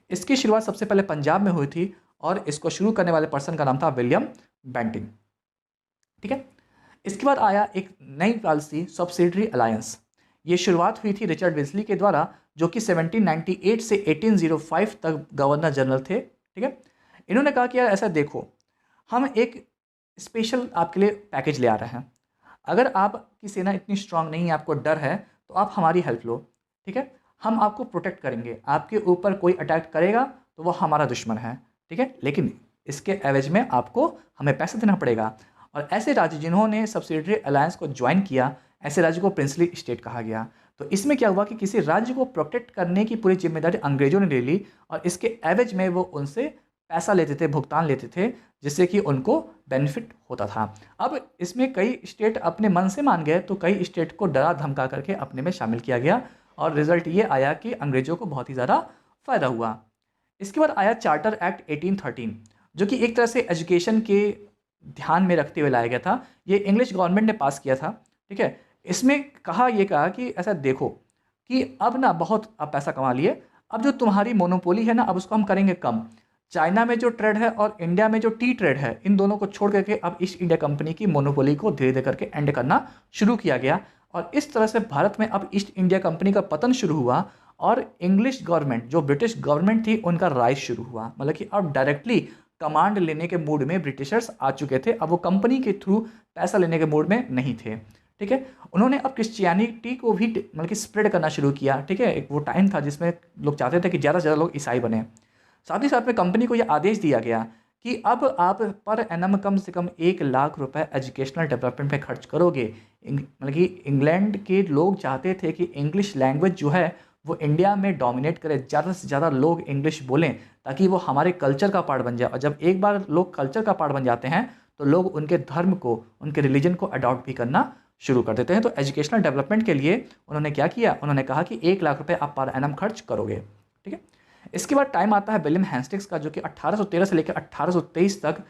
इसकी शुरुआत सबसे पहले पंजाब में हुई थी और इसको शुरू करने वाले पर्सन का नाम था विलियम बेंटिंग। ठीक है, इसके बाद आया एक नई पॉलिसी सब्सिडरी अलायंस। ये शुरुआत हुई थी रिचर्ड वेल्सली के द्वारा, जो कि 1798 से 1805 तक गवर्नर जनरल थे। ठीक है, इन्होंने कहा कि यार ऐसा देखो, हम एक स्पेशल आपके लिए पैकेज ले आ रहे हैं। अगर आपकी सेना इतनी स्ट्रांग नहीं है, आपको डर है, तो आप हमारी हेल्प लो। ठीक है, हम आपको प्रोटेक्ट करेंगे, आपके ऊपर कोई अटैक करेगा तो वो हमारा दुश्मन है। ठीक है, लेकिन इसके एवज में आपको हमें पैसा देना पड़ेगा। और ऐसे राज्य जिन्होंने सब्सिडरी अलायंस को ज्वाइन किया, ऐसे राज्य को प्रिंसली स्टेट कहा गया। तो इसमें क्या हुआ कि किसी राज्य को प्रोटेक्ट करने की पूरी जिम्मेदारी अंग्रेजों ने ले ली, और इसके एवज में वो उनसे पैसा लेते थे, भुगतान लेते थे, जिससे कि उनको बेनिफिट होता था। अब इसमें कई स्टेट अपने मन से मान गए, तो कई स्टेट को डरा धमका करके अपने में शामिल किया गया, और रिजल्ट ये आया कि अंग्रेजों को बहुत ही ज़्यादा फ़ायदा हुआ। इसके बाद आया चार्टर एक्ट 1813, जो कि एक तरह से एजुकेशन के ध्यान में रखते हुए लाया गया था। ये इंग्लिश गवर्नमेंट ने पास किया था। ठीक है, इसमें कहा कि ऐसा देखो कि अब ना बहुत अब पैसा कमा लिए, अब जो तुम्हारी मोनोपोली है ना, अब उसको हम करेंगे कम। चाइना में जो ट्रेड है और इंडिया में जो टी ट्रेड है, इन दोनों को छोड़ करके अब ईस्ट इंडिया कंपनी की मोनोपोली को धीरे धीरे करके एंड करना शुरू किया गया, और इस तरह से भारत में अब ईस्ट इंडिया कंपनी का पतन शुरू हुआ, और इंग्लिश गवर्नमेंट, जो ब्रिटिश गवर्नमेंट थी, उनका राइज शुरू हुआ। मतलब कि अब डायरेक्टली कमांड लेने के मूड में ब्रिटिशर्स आ चुके थे, अब वो कंपनी के थ्रू पैसा लेने के मूड में नहीं थे। ठीक है, उन्होंने अब क्रिश्चियनिटी को भी मतलब कि स्प्रेड करना शुरू किया। ठीक है, एक वो टाइम था जिसमें लोग चाहते थे कि ज़्यादा से ज़्यादा लोग ईसाई बने। साथ ही साथ में कंपनी को यह आदेश दिया गया कि अब आप पर एनम कम से कम 1,00,000 रुपए एजुकेशनल डेवलपमेंट पे खर्च करोगे। मतलब कि इंग्लैंड के लोग चाहते थे कि इंग्लिश लैंग्वेज जो है वो इंडिया में डोमिनेट करे, ज़्यादा से ज़्यादा लोग इंग्लिश बोलें, ताकि वो हमारे कल्चर का पार्ट बन जाए। और जब एक बार लोग कल्चर का पार्ट बन जाते हैं, तो लोग उनके धर्म को, उनके रिलीजन को अडॉप्ट भी करना शुरू कर देते हैं। तो एजुकेशनल डेवलपमेंट के लिए उन्होंने क्या किया, उन्होंने कहा कि 1,00,000 रुपये आप पर एनम खर्च करोगे। ठीक है, इसके बाद टाइम आता है विलियम हेस्टिंग्स का, जो कि 1813 से लेकर 1823 तक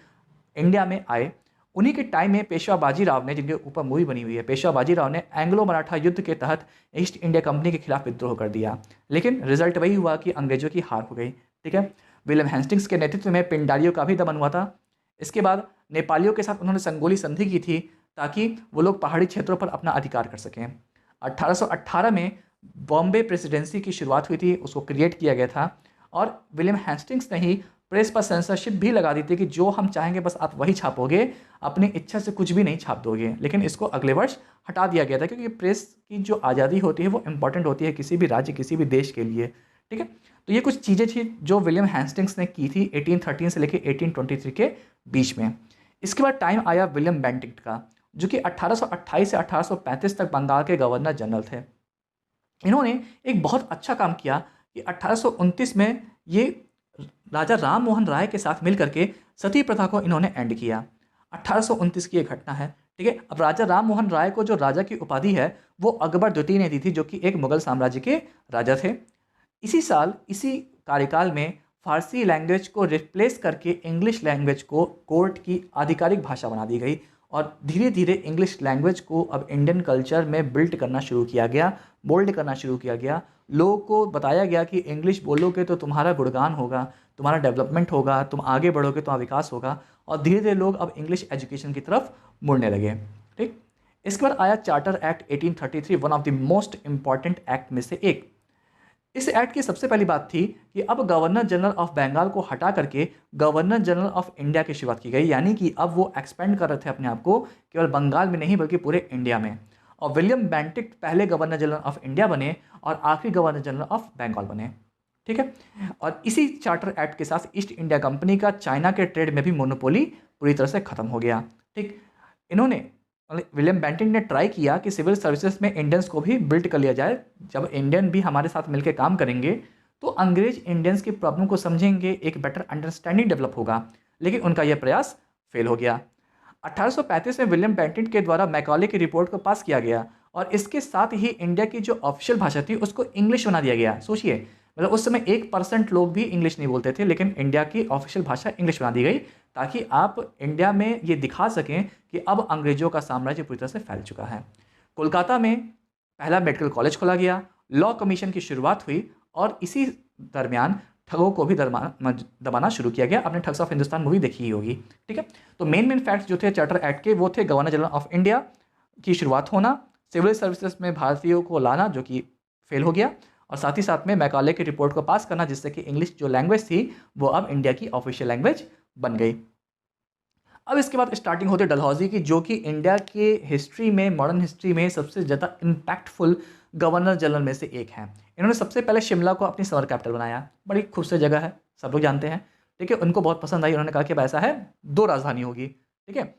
इंडिया में आए। उन्हीं के टाइम में पेशवा बाजीराव ने, जिनके ऊपर मूवी बनी हुई है, पेशवा बाजीराव ने एंग्लो मराठा युद्ध के तहत ईस्ट इंडिया कंपनी के खिलाफ विद्रोह कर दिया, लेकिन रिजल्ट वही हुआ कि अंग्रेजों की हार हो गई। ठीक है, विलियम हेस्टिंग्स के नेतृत्व में पिंडारियों का भी दमन हुआ था। इसके बाद नेपालियों के साथ उन्होंने संगोली संधि की थी, ताकि वो लोग पहाड़ी क्षेत्रों पर अपना अधिकार कर सकें। 1818 में बॉम्बे प्रेसिडेंसी की शुरुआत हुई थी, उसको क्रिएट किया गया था, और विलियम हेस्टिंग्स ने ही प्रेस पर सेंसरशिप भी लगा दी थी कि जो हम चाहेंगे बस आप वही छापोगे, अपनी इच्छा से कुछ भी नहीं छाप दोगे। लेकिन इसको अगले वर्ष हटा दिया गया था, क्योंकि प्रेस की जो आज़ादी होती है वो इंपॉर्टेंट होती है किसी भी राज्य, किसी भी देश के लिए। ठीक है, तो ये कुछ चीज़ें थी जो विलियम हेस्टिंग्स ने की थी 1813 से लेकर 1823 के बीच में। इसके बाद टाइम आया विलियम बेंटिंग का, जो कि 1828 से 1835 तक बंगाल के गवर्नर जनरल थे। इन्होंने एक बहुत अच्छा काम किया कि 1829 में ये राजा राम मोहन राय के साथ मिल करके सती प्रथा को इन्होंने एंड किया। 1829 की ये घटना है, ठीक है। अब राजा राम मोहन राय को जो राजा की उपाधि है वो अकबर द्वितीय ने दी थी, जो कि एक मुगल साम्राज्य के राजा थे। इसी साल, इसी कार्यकाल में फारसी लैंग्वेज को रिप्लेस करके इंग्लिश लैंग्वेज को कोर्ट की आधिकारिक भाषा बना दी गई और धीरे धीरे इंग्लिश लैंग्वेज को अब इंडियन कल्चर में बिल्ड करना शुरू किया गया, बोल्ड करना शुरू किया गया। लोगों को बताया गया कि इंग्लिश बोलोगे तो तुम्हारा गुणगान होगा, तुम्हारा डेवलपमेंट होगा, तुम आगे बढ़ोगे तो विकास होगा। और धीरे धीरे लोग अब इंग्लिश एजुकेशन की तरफ मुड़ने लगे, ठीक। इसके बाद आया charter act 1833, one of the most important act में से एक। इस एक्ट की सबसे पहली बात थी कि अब गवर्नर जनरल ऑफ बंगाल को हटा करके गवर्नर जनरल ऑफ इंडिया की शुरुआत की गई, यानी कि अब वो एक्सपेंड कर रहे थे अपने आप को केवल बंगाल में नहीं बल्कि पूरे इंडिया में। और विलियम बेंटिक पहले गवर्नर जनरल ऑफ इंडिया बने और आखिरी गवर्नर जनरल ऑफ बंगाल बने, ठीक है। और इसी चार्टर एक्ट के साथ ईस्ट इंडिया कंपनी का चाइना के ट्रेड में भी मोनोपोली पूरी तरह से खत्म हो गया, ठीक। इन्होंने, विलियम बेंटिक ने ट्राई किया कि सिविल सर्विसेज में इंडियंस को भी बिल्ड कर लिया जाए। जब इंडियन भी हमारे साथ मिलकर काम करेंगे तो अंग्रेज इंडियंस की प्रॉब्लम को समझेंगे, एक बेटर अंडरस्टैंडिंग डेवलप होगा, लेकिन उनका यह प्रयास फेल हो गया। 1835 में विलियम बेंटिक के द्वारा मैकॉले की रिपोर्ट को पास किया गया और इसके साथ ही इंडिया की जो ऑफिशियल भाषा थी उसको इंग्लिश बना दिया गया। सोचिए, मतलब उस समय 1% लोग भी इंग्लिश नहीं बोलते थे, लेकिन इंडिया की ऑफिशियल भाषा इंग्लिश बना दी गई ताकि आप इंडिया में ये दिखा सकें कि अब अंग्रेजों का साम्राज्य पूरी तरह से फैल चुका है। कोलकाता में पहला मेडिकल कॉलेज खोला गया, लॉ कमीशन की शुरुआत हुई और इसी दरमियान ठगों को भी दबाना शुरू किया गया। आपने ठग्स ऑफ हिंदुस्तान मूवी देखी ही होगी, ठीक है। तो मेन फैक्ट्स जो थे चार्टर एक्ट के वो थे गवर्नर जनरल ऑफ इंडिया की शुरुआत होना, सिविल सर्विसेज में भारतीयों को लाना जो कि फेल हो गया, और साथ ही साथ में मैकॉले की रिपोर्ट को पास करना जिससे कि इंग्लिश जो लैंग्वेज थी वो अब इंडिया की ऑफिशियल लैंग्वेज बन गई। अब इसके बाद स्टार्टिंग होती है डलहौजी की, जो कि इंडिया के हिस्ट्री में, मॉडर्न हिस्ट्री में सबसे ज़्यादा इम्पैक्टफुल गवर्नर जनरल में से एक है। इन्होंने सबसे पहले शिमला को अपनी समर कैपिटल बनाया, बड़ी खूबसूरत जगह है, सब लोग जानते हैं, ठीक है। उनको बहुत पसंद आई, उन्होंने कहा कि अब ऐसा है 2 राजधानी होगी, ठीक है,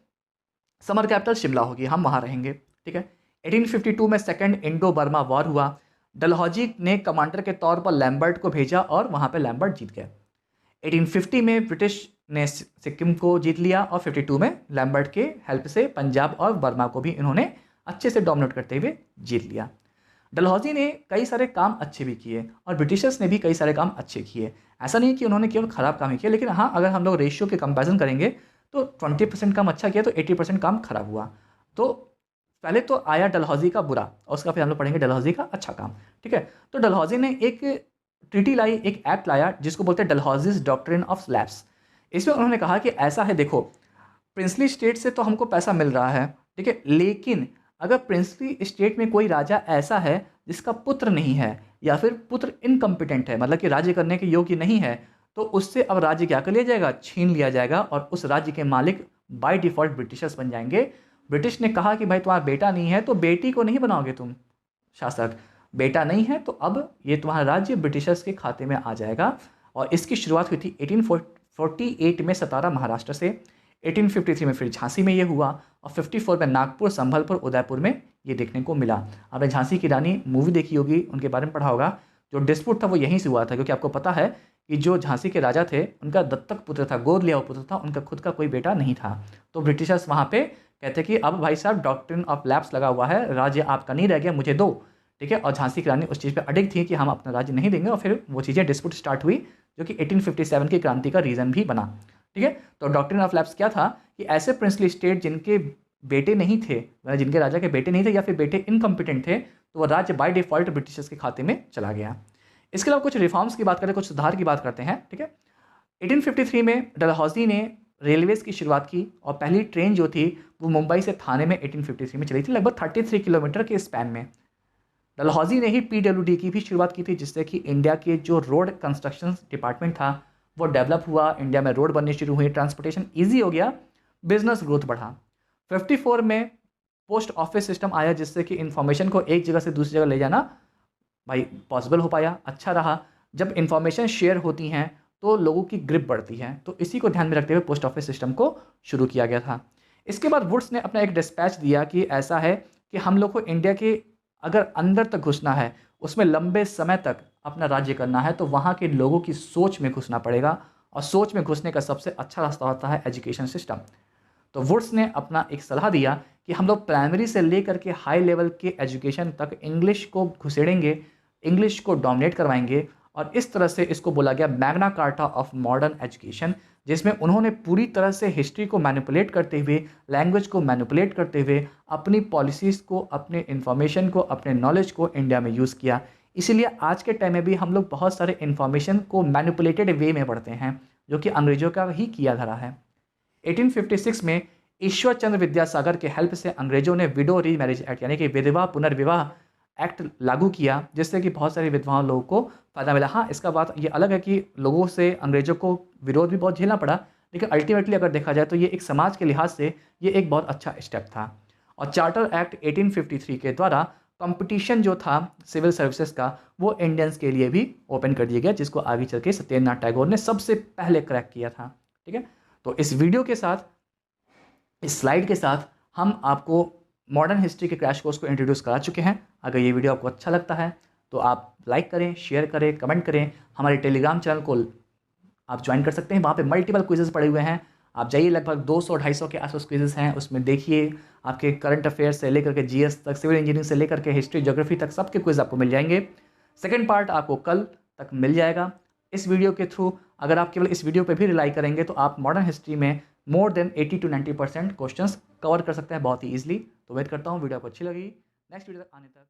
समर कैपिटल शिमला होगी, हम वहाँ रहेंगे, ठीक है। 1852 में सेकेंड इंडो बर्मा वॉर हुआ, डलहौजी ने कमांडर के तौर पर लैम्बर्ट को भेजा और वहाँ पे लैम्बर्ट जीत गए। 1850 में ब्रिटिश ने सिक्किम को जीत लिया और 52 में लैम्बर्ट के हेल्प से पंजाब और बर्मा को भी इन्होंने अच्छे से डोमिनेट करते हुए जीत लिया। डलहौजी ने कई सारे काम अच्छे भी किए और ब्रिटिशर्स ने भी कई सारे काम अच्छे किए। ऐसा नहीं कि उन्होंने केवल ख़राब काम ही किया, लेकिन हाँ, अगर हम लोग रेशियो के कंपैरिजन करेंगे तो 20% काम अच्छा किया तो 80% काम खराब हुआ। तो पहले तो आया डलहौजी का बुरा और उसका फिर हम लोग पढ़ेंगे डलहौजी का अच्छा काम, ठीक है। तो डलहौजी ने एक ट्रीटी लाई, एक एक्ट लाया जिसको बोलते हैं डलहौजीज डॉक्ट्रिन ऑफ स्लैब्स। इसमें उन्होंने कहा कि ऐसा है, देखो, प्रिंसली स्टेट से तो हमको पैसा मिल रहा है, ठीक है, लेकिन अगर प्रिंसली स्टेट में कोई राजा ऐसा है जिसका पुत्र नहीं है या फिर पुत्र इनकम्पिटेंट है, मतलब कि राज्य करने के योग्य नहीं है, तो उससे अब राज्य क्या कर लिया जाएगा, छीन लिया जाएगा और उस राज्य के मालिक बाय डिफ़ॉल्ट ब्रिटिशर्स बन जाएंगे। ब्रिटिश ने कहा कि भाई तुम्हारा बेटा नहीं है तो बेटी को नहीं बनाओगे तुम शासक, बेटा नहीं है तो अब ये तुम्हारा राज्य ब्रिटिशर्स के खाते में आ जाएगा। और इसकी शुरुआत हुई थी 1848 में सतारा महाराष्ट्र से, 1853 में फिर झांसी में ये हुआ और 54 में नागपुर, संभलपुर, उदयपुर में ये देखने को मिला। आपने झांसी की रानी मूवी देखी होगी, उनके बारे में पढ़ा होगा। जो डिस्प्यूट था वो यहीं से हुआ था, क्योंकि आपको पता है कि जो झांसी के राजा थे उनका दत्तक पुत्र था, गोद लिया हुआ पुत्र था, उनका खुद का कोई बेटा नहीं था। तो ब्रिटिशर्स वहाँ पे कहते कि अब भाई साहब डॉक्ट्रिन ऑफ लैप्स लगा हुआ है, राज्य आपका नहीं रह गया, मुझे दो, ठीक है। और झांसी की रानी उस चीज़ पे अडिग थी कि हम अपना राज्य नहीं देंगे, और फिर वो चीज़ें डिस्प्यूट स्टार्ट हुई जो कि 1857 की क्रांति का रीज़न भी बना, ठीक है। तो डॉक्ट्रिन ऑफ लैप्स क्या था कि ऐसे प्रिंसली स्टेट जिनके बेटे नहीं थे, जिनके राजा के बेटे नहीं थे या फिर बेटे इनकम्पिटेंट थे, तो वो राज्य बाय डिफ़ॉल्ट ब्रिटिशर्स के खाते में चला गया। इसके अलावा कुछ रिफॉर्म्स की बात करें, कुछ सुधार की बात करते हैं, ठीक है। 1853 में डलहौजी ने रेलवेज़ की शुरुआत की और पहली ट्रेन जो थी वो मुंबई से थाने में 1853 में चली थी, लगभग 33 किलोमीटर के स्पैन में। डलहौजी ने ही PWD की भी शुरुआत की थी, जिससे कि इंडिया के जो रोड कंस्ट्रक्शन डिपार्टमेंट था वो डेवलप हुआ, इंडिया में रोड बनने शुरू हुई, ट्रांसपोर्टेशन ईजी हो गया, बिजनेस ग्रोथ बढ़ा। 54 में पोस्ट ऑफिस सिस्टम आया जिससे कि इंफॉर्मेशन को एक जगह से दूसरी जगह ले जाना भाई पॉसिबल हो पाया, अच्छा रहा। जब इंफॉर्मेशन शेयर होती हैं तो लोगों की ग्रिप बढ़ती है, तो इसी को ध्यान में रखते हुए पोस्ट ऑफिस सिस्टम को शुरू किया गया था। इसके बाद वुड्स ने अपना एक डिस्पैच दिया कि ऐसा है कि हम लोग को इंडिया के अगर अंदर तक घुसना है, उसमें लंबे समय तक अपना राज्य करना है, तो वहाँ के लोगों की सोच में घुसना पड़ेगा, और सोच में घुसने का सबसे अच्छा रास्ता होता है एजुकेशन सिस्टम। तो वुड्स ने अपना एक सलाह दिया कि हम लोग प्राइमरी से लेकर के हाई लेवल के एजुकेशन तक इंग्लिश को घुसेड़ेंगे, इंग्लिश को डोमिनेट करवाएंगे, और इस तरह से इसको बोला गया Magna carta of modern education, जिसमें उन्होंने पूरी तरह से हिस्ट्री को मैनिपुलेट करते हुए, लैंग्वेज को मैनिपुलेट करते हुए अपनी पॉलिसीज़ को, अपने इन्फॉर्मेशन को, अपने नॉलेज को इंडिया में यूज़ किया। इसीलिए आज के टाइम में भी हम लोग बहुत सारे इन्फॉर्मेशन को मैनिपुलेटेड वे में पढ़ते हैं, जो कि अंग्रेज़ों का ही किया धरा है। 1856 में ईश्वर चंद्र विद्यासागर के हेल्प से अंग्रेजों ने विडो री मैरिज एक्ट यानी कि विधवा पुनर्विवाह एक्ट लागू किया, जिससे कि बहुत सारी विधवाओं लोगों को फ़ायदा मिला। हाँ, इसका बात ये अलग है कि लोगों से अंग्रेज़ों को विरोध भी बहुत झेलना पड़ा, लेकिन अल्टीमेटली अगर देखा जाए तो ये एक समाज के लिहाज से ये एक बहुत अच्छा स्टेप था। और चार्टर एक्ट 1853 के द्वारा कंपटीशन जो था सिविल सर्विसेज का, वो इंडियंस के लिए भी ओपन कर दिया गया, जिसको आगे चल के सत्येंद्रनाथ टैगोर ने सबसे पहले क्रैक किया था। ठीक है, तो इस वीडियो के साथ, इस स्लाइड के साथ हम आपको मॉडर्न हिस्ट्री के क्रैश कोर्स को इंट्रोड्यूस करा चुके हैं। अगर ये वीडियो आपको अच्छा लगता है तो आप लाइक करें, शेयर करें, कमेंट करें। हमारे टेलीग्राम चैनल को आप ज्वाइन कर सकते हैं, वहाँ पे मल्टीपल क्विजेस पड़े हुए हैं। आप जाइए, लगभग 200-250 के आसपास क्विजेस हैं, उसमें देखिए आपके करंट अफेयर्स से लेकर के जीएस तक, सिविल इंजीनियरिंग से लेकर के हिस्ट्री, ज्योग्राफी तक सबके क्विज आपको मिल जाएंगे। सेकेंड पार्ट आपको कल तक मिल जाएगा। इस वीडियो के थ्रू अगर आप केवल इस वीडियो पे भी रिलाई करेंगे तो आप मॉडर्न हिस्ट्री में more than 80 to 90% questions cover कर सकते हैं बहुत ही ईजिली। तो वेट करता हूँ, वीडियो आपको अच्छी लगी। नेक्स्ट वीडियो तक आने तक